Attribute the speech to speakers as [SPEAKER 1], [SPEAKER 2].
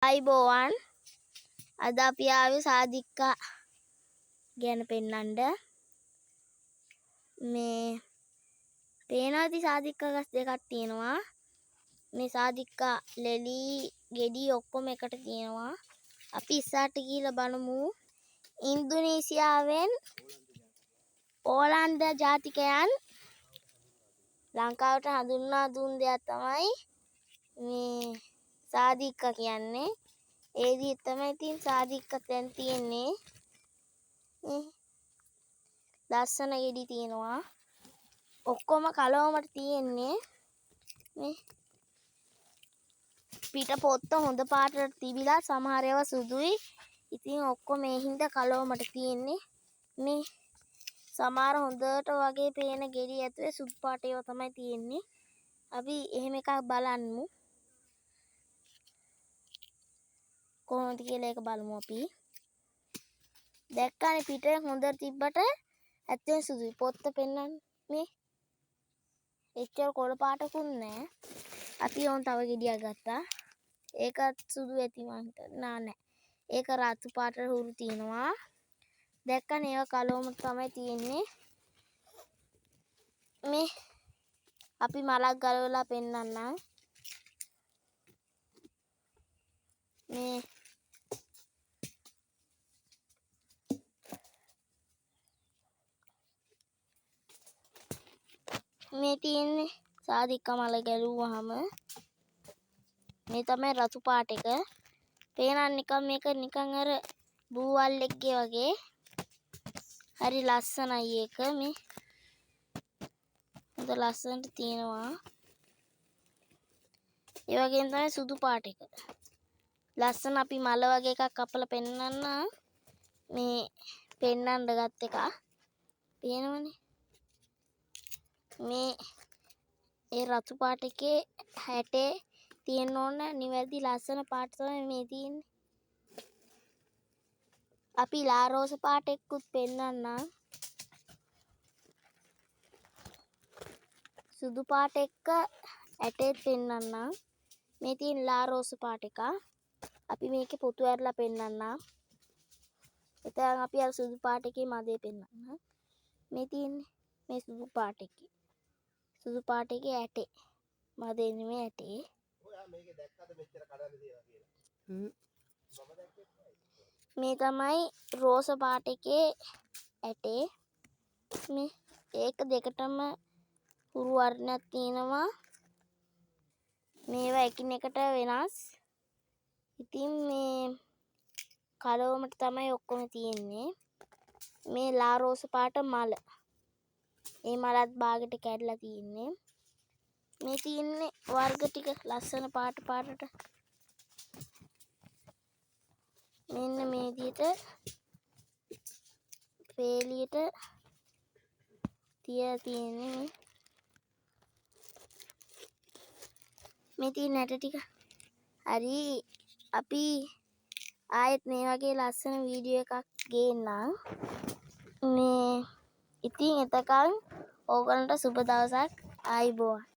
[SPEAKER 1] අයිබෝවන් අද අපි ආවේ සාදික්කා ගැන පෙන්නන්න මේ පේනවාද සාදික්කා ගස් දෙකක් තියෙනවා මේ සාදික්කා ලෙලි ගෙඩි ඔක්කොම එකට තියෙනවා අපි ඉස්සරහට ගිහලා බලමු ඉන්දුනීසියාවෙන් ඕලන්ද ජාතිකයන් ලංකාවට හඳුන්වා දුන් දෙයක් තමයි මේ සාදික්කා කියන්නේ ඒ දී තමයි තින් සාදික්කා දැන් තියෙන්නේ ලස්සන ගෙඩි තියෙනවා ඔක්කොම කලවමට තියෙන්නේ මේ පිට පොත්ත හොඳ පාටට තිබිලා සමහර ඒවා සුදුයි ඉතින් ඔක්කොම මේ හින්දා කලවමට තියෙන්නේ මේ සමහර හොඳට වගේ පේන ගෙඩි ඇතුලේ සුදු පාට ඒවා තමයි තියෙන්නේ අපි එහෙම එකක් බලන්නමු කොහොමද කියලා ඒක බලමු අපි දැක්කනේ පිටේ හොඳට තිබ්බට ඇත්තෙන් සුදුයි පොත්ත පෙන්නන්න මේ එච්චර කොළ පාටකුත් නැහැ අපි ඕන් තව ගෙඩියක් ගත්තා ඒකත් සුදු ඇති මං හිතන්නේ නෑ ඒක රතු පාටට හුරු තියනවා දැක්කනේ ඒවා කලවම තමයි තියෙන්නේ මේ අපි මලක් ගලවලා පෙන්නන්නම් මේ තියෙන්නේ සාදික්කා මල ගැලුවාම මේ තමයි රතු පාට එක පේනන් නිකන් මේක නිකන් අර බූවල්ලෙක්ගේ වගේ හරි ලස්සනයි ඒක මේ හොඳ ලස්සනට තියෙනවා ඒ වගේම තමයි සුදු පාට එක ලස්සන අපි මල වගේ එකක් කපලා පෙන්නන්න මේ පෙන්නන්න ගත් එක පේනවනේ මේ ඒ රතු පාට එකේ හැටේ තියෙන්න ඕන නිවැරදි ලස්සන පාට තමයි මේ තියෙන්නේ අපි ලා රෝස පාට එක්කුත් පෙන්නන්නම් සුදු පාට එක්ක ඇටේත් පෙන්නන්නම් මේ තියෙන ලා රෝස පාට එක අපි මේකේ පොතු ඇරලා පෙන්නන්නම් එතන අපි අර සුදු පාට එකේ මදේ පෙන්නන්නම් මේ තියෙන්නේ මේ සුදු පාට එකේ ඇටේ මදේ නෙමෙයි ඇටේ ඔයා මේකේ දැක්කද මෙච්චර කඩන්න තියනවා කියලා මේ තමයි රෝස පාට එකේ ඇටේ මේ ඒක දෙකටම හුරු වර්ණයක් තියෙනවා මේවා එකිනෙකට වෙනස් ඉතින් මේ කලවමට තමයි ඔක්කොම තියෙන්නේ මේ ලා රෝස පාට මල මේ මලත් බාගෙට කැඩලා තියෙන්නේ මේ තියෙන්නේ වර්ග ටික ලස්සන පාටට මෙන්න මේ විදිහට පේලියට තියලා තියෙන්නේ මේ තියෙන ඇට ටික හරි අපි ආයෙත් මේ වගේ ලස්සන වීඩියෝ එකක් ගේන්නම් මේ ඉතින් එතකන් ඕගලන්ට සුබ දවසක් ආයිබෝවන්